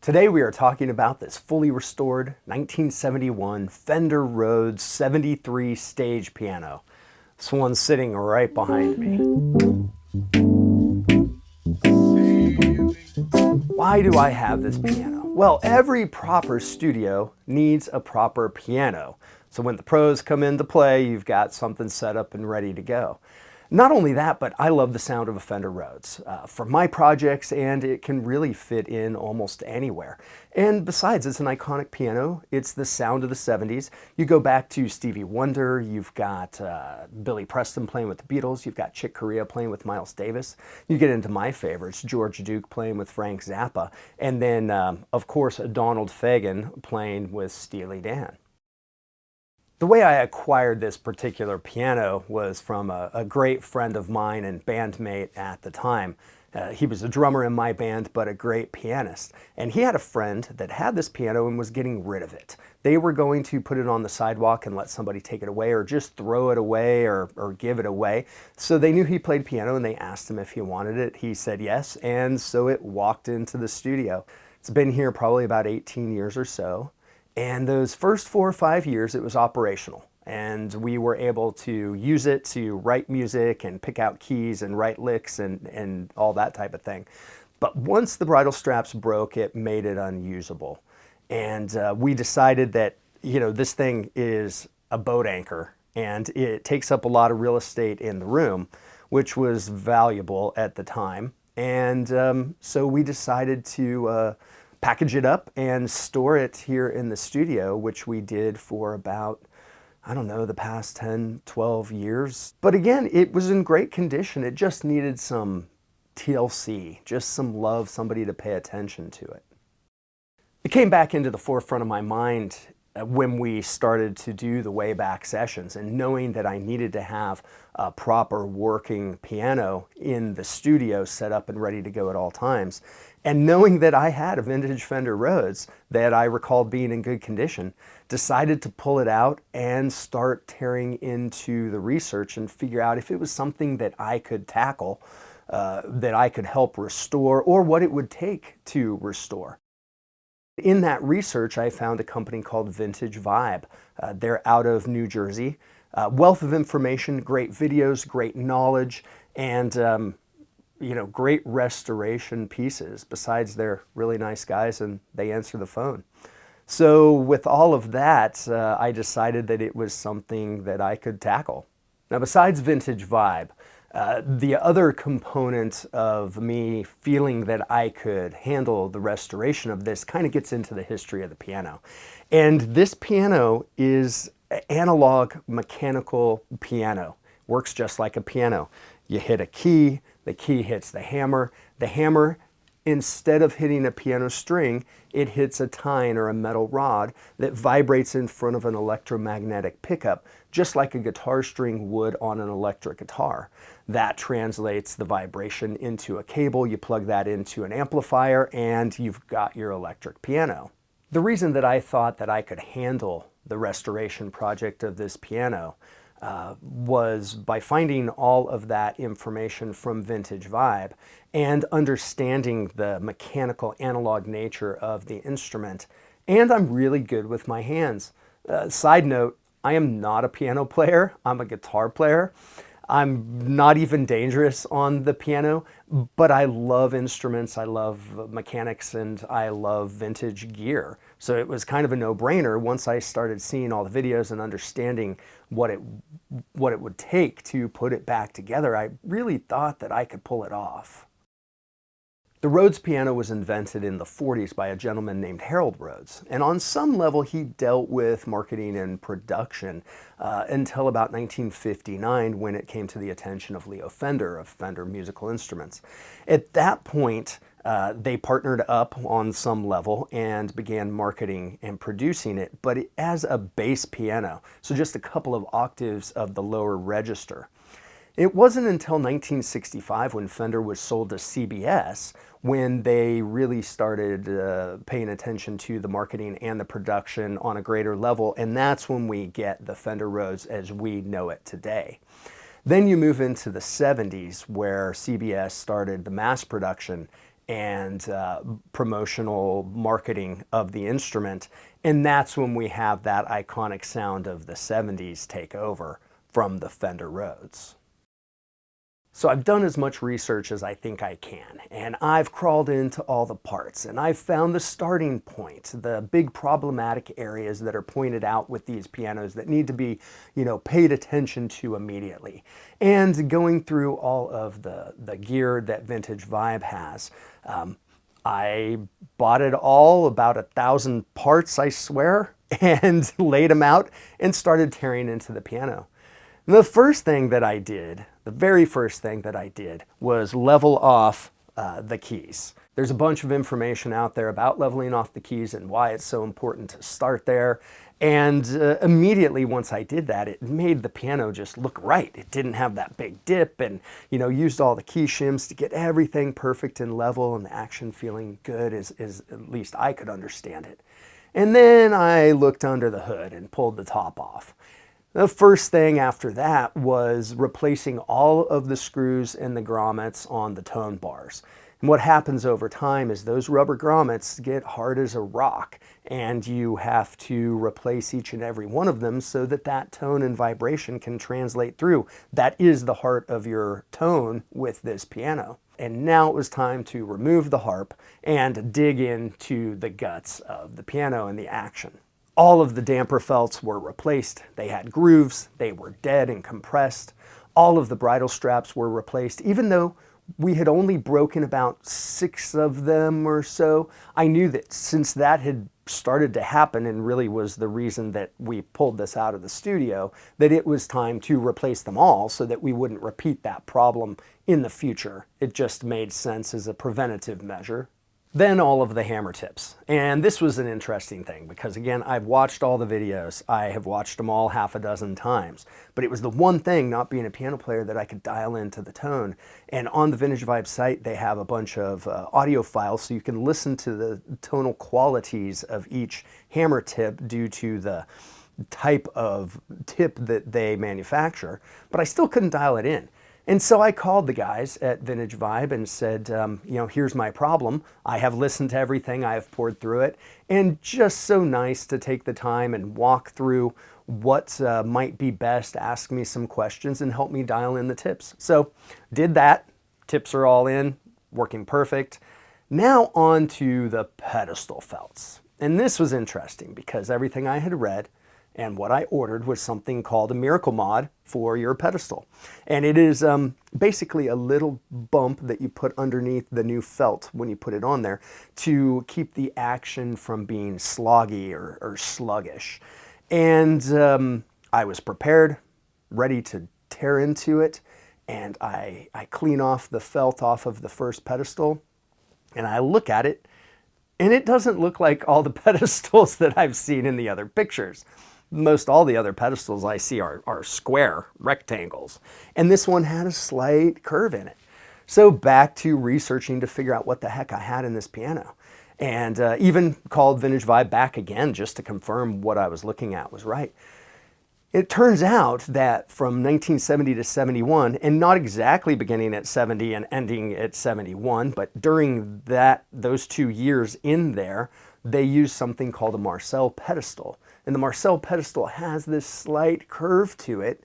Today we are talking about this fully restored 1971 Fender Rhodes 73 stage piano. This one's sitting right behind me. Why do I have this piano? Well, every proper studio needs a proper piano. So when the pros come into play, you've got something set up and ready to go. Not only that, but I love the sound of a Fender Rhodes for my projects, and it can really fit in almost anywhere. And besides, it's an iconic piano. It's the sound of the 70s. You go back to Stevie Wonder, you've got Billy Preston playing with the Beatles, you've got Chick Corea playing with Miles Davis. You get into my favorites, George Duke playing with Frank Zappa, and then, of course, Donald Fagen playing with Steely Dan. The way I acquired this particular piano was from a great friend of mine and bandmate at the time. He was a drummer in my band, but a great pianist. And he had a friend that had this piano and was getting rid of it. They were going to put it on the sidewalk and let somebody take it away, or just throw it away or give it away. So they knew he played piano and they asked him if he wanted it. He said yes, and so it walked into the studio. It's been here probably about 18 years or so. And those first 4 or 5 years, it was operational. And we were able to use it to write music and pick out keys and write licks and all that type of thing. But once the bridle straps broke, it made it unusable. And we decided that, this thing is a boat anchor and it takes up a lot of real estate in the room, which was valuable at the time. And so we decided to package it up and store it here in the studio, which we did for about, the past 10, 12 years. But again, it was in great condition. It just needed some TLC, just some love, somebody to pay attention to it. It came back into the forefront of my mind when we started to do the way back sessions, and knowing that I needed to have a proper working piano in the studio set up and ready to go at all times, and knowing that I had a vintage Fender Rhodes that I recalled being in good condition, decided to pull it out and start tearing into the research and figure out if it was something that I could tackle, that I could help restore, or what it would take to restore. In that research, I found a company called Vintage Vibe. They're out of New Jersey. Wealth of information, great videos, great knowledge, and great restoration pieces. Besides, they're really nice guys and they answer the phone. So with all of that, I decided that it was something that I could tackle. Now, besides Vintage Vibe, the other component of me feeling that I could handle the restoration of this kind of gets into the history of the piano. And this piano is an analog mechanical piano. Works just like a piano. You hit a key, the key hits the hammer, instead of hitting a piano string, it hits a tine or a metal rod that vibrates in front of an electromagnetic pickup, just like a guitar string would on an electric guitar. That translates the vibration into a cable, you plug that into an amplifier, and you've got your electric piano. The reason that I thought that I could handle the restoration project of this piano was by finding all of that information from Vintage Vibe and understanding the mechanical analog nature of the instrument. And I'm really good with my hands. Side note, I am not a piano player, I'm a guitar player. I'm not even dangerous on the piano, but I love instruments, I love mechanics, and I love vintage gear. So it was kind of a no-brainer once I started seeing all the videos and understanding what it would take to put it back together. I really thought that I could pull it off. The Rhodes piano was invented in the 40s by a gentleman named Harold Rhodes, and on some level he dealt with marketing and production until about 1959, when it came to the attention of Leo Fender of Fender Musical Instruments. At that point, they partnered up on some level and began marketing and producing it, but as a bass piano, so just a couple of octaves of the lower register. It wasn't until 1965, when Fender was sold to CBS, when they really started paying attention to the marketing and the production on a greater level, and that's when we get the Fender Rhodes as we know it today. Then you move into the 70s, where CBS started the mass production, and promotional marketing of the instrument. And that's when we have that iconic sound of the 70s take over from the Fender Rhodes. So I've done as much research as I think I can, and I've crawled into all the parts, and I've found the starting point, the big problematic areas that are pointed out with these pianos that need to be, paid attention to immediately. And going through all of the gear that Vintage Vibe has, I bought it all, about 1,000 parts, I swear, and laid them out and started tearing into the piano. The first thing that I did, the very first thing that I did, was level off the keys. There's a bunch of information out there about leveling off the keys and why it's so important to start there. And immediately once I did that, it made the piano just look right. It didn't have that big dip, and used all the key shims to get everything perfect and level and the action feeling good as at least I could understand it. And then I looked under the hood and pulled the top off. The first thing after that was replacing all of the screws and the grommets on the tone bars. And what happens over time is those rubber grommets get hard as a rock, and you have to replace each and every one of them so that that tone and vibration can translate through. That is the heart of your tone with this piano. And now it was time to remove the harp and dig into the guts of the piano and the action. All of the damper felts were replaced. They had grooves, they were dead and compressed. All of the bridle straps were replaced. Even though we had only broken about 6 of them or so, I knew that since that had started to happen and really was the reason that we pulled this out of the studio, that it was time to replace them all so that we wouldn't repeat that problem in the future. It just made sense as a preventative measure. Then all of the hammer tips. And this was an interesting thing because, again, I've watched all the videos. I have watched them all half a dozen times. But it was the one thing, not being a piano player, that I could dial into the tone. And on the Vintage Vibe site, they have a bunch of audio files so you can listen to the tonal qualities of each hammer tip due to the type of tip that they manufacture. But I still couldn't dial it in. And so I called the guys at Vintage Vibe and said, here's my problem. I have listened to everything. I have poured through it. And just so nice to take the time and walk through what might be best, ask me some questions, and help me dial in the tips. So did that. Tips are all in, working perfect. Now on to the pedestal felts. And this was interesting because everything I had read and what I ordered was something called a Miracle Mod for your pedestal. And it is basically a little bump that you put underneath the new felt when you put it on there to keep the action from being sloggy or sluggish. And I was prepared, ready to tear into it, and I clean off the felt off of the first pedestal, and I look at it, and it doesn't look like all the pedestals that I've seen in the other pictures. Most all the other pedestals I see are square rectangles, and this one had a slight curve in it. So back to researching to figure out what the heck I had in this piano, and even called Vintage Vibe back again just to confirm what I was looking at was right. It turns out that from 1970 to 71, and not exactly beginning at 70 and ending at 71, but during those 2 years in there, they used something called a Marcel pedestal. And the Marcel pedestal has this slight curve to it.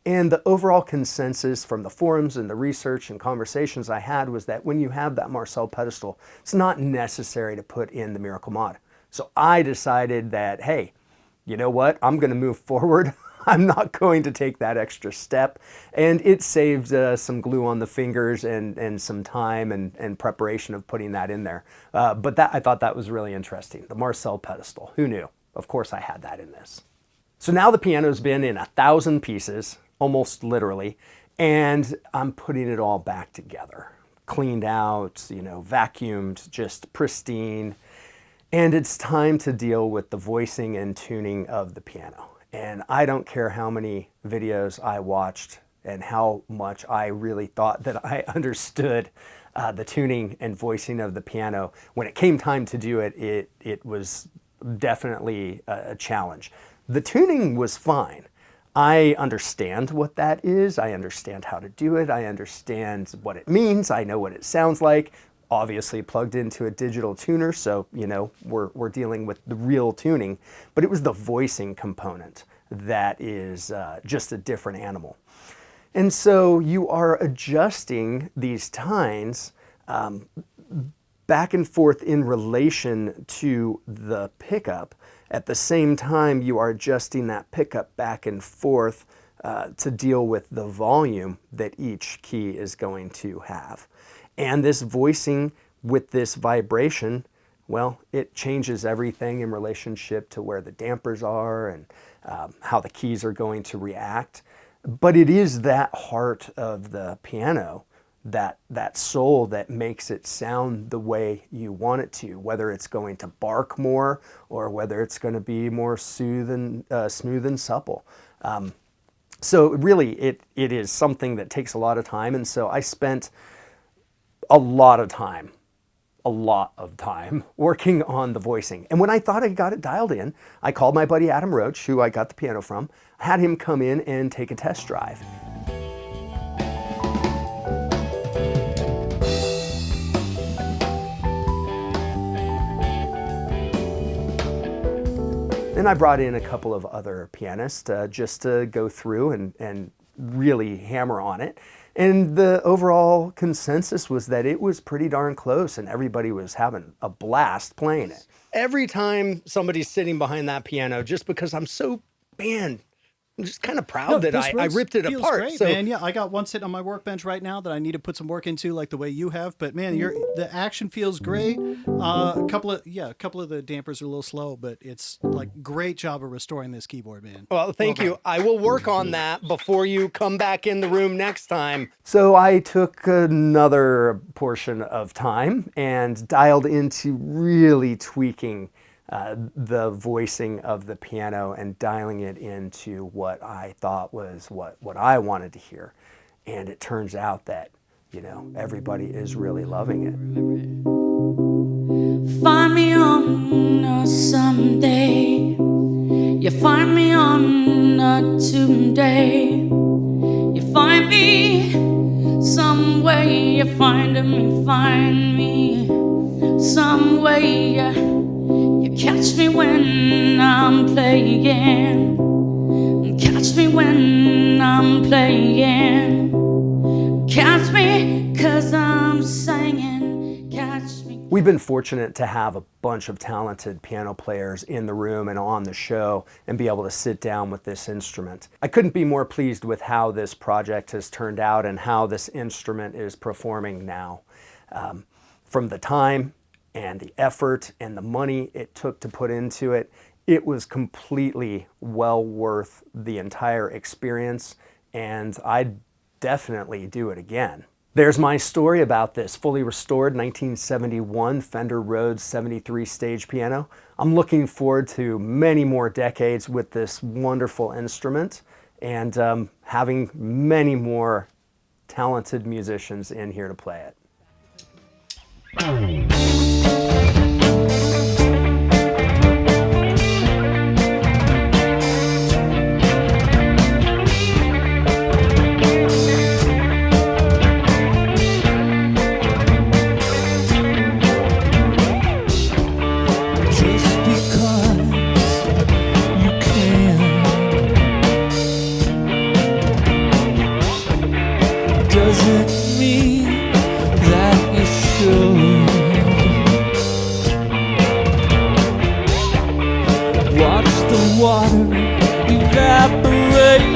And the overall consensus from the forums and the research and conversations I had was that when you have that Marcel pedestal, it's not necessary to put in the Miracle Mod. So I decided that, hey, you know what? I'm going to move forward. I'm not going to take that extra step. And it saved some glue on the fingers and some time and preparation of putting that in there. But I thought that was really interesting. The Marcel pedestal. Who knew? Of course I had that in this. So now the piano's been in 1,000 pieces, almost literally, and I'm putting it all back together. Cleaned out, vacuumed, just pristine. And it's time to deal with the voicing and tuning of the piano. And I don't care how many videos I watched and how much I really thought that I understood the tuning and voicing of the piano. When it came time to do it, it was definitely a challenge. The tuning was fine. I understand what that is. I understand how to do it. I understand what it means. I know what it sounds like. obviously plugged into a digital tuner, so we're dealing with the real tuning, but it was the voicing component that is just a different animal. And so you are adjusting these tines back and forth in relation to the pickup. At the same time, you are adjusting that pickup back and forth to deal with the volume that each key is going to have. And this voicing with this vibration, well, it changes everything in relationship to where the dampers are and how the keys are going to react. But it is that heart of the piano, that soul that makes it sound the way you want it to, whether it's going to bark more or whether it's going to be more smooth and supple. So really, it is something that takes a lot of time, and so I spent a lot of time working on the voicing. And when I thought I got it dialed in, I called my buddy Adam Roach, who I got the piano from, had him come in and take a test drive. And I brought in a couple of other pianists just to go through and really hammer on it. And the overall consensus was that it was pretty darn close and everybody was having a blast playing it. Every time somebody's sitting behind that piano, just because I'm just kind of proud that I ripped it apart. Great, man. Yeah, I got one sitting on my workbench right now that I need to put some work into, like the way you have. But man, the action feels great. A couple of the dampers are a little slow, but it's like great job of restoring this keyboard, man. Well, thank you. I will work on that before you come back in the room next time. So I took another portion of time and dialed into really tweaking the voicing of the piano and dialing it into what I thought was what I wanted to hear. And it turns out that, everybody is really loving it. Find me on a someday. You find me on a today. You find me some way. You find me some way. You catch me when I'm playing. Catch me when I'm playing. Catch me 'cause I'm singing. Catch me. We've been fortunate to have a bunch of talented piano players in the room and on the show and be able to sit down with this instrument. I couldn't be more pleased with how this project has turned out and how this instrument is performing now. From the time and the effort and the money it took to put into it, it was completely well worth the entire experience, and I'd definitely do it again. There's my story about this fully restored 1971 Fender Rhodes 73 stage piano. I'm looking forward to many more decades with this wonderful instrument and having many more talented musicians in here to play it. Doesn't mean that you should. Watch the water evaporate.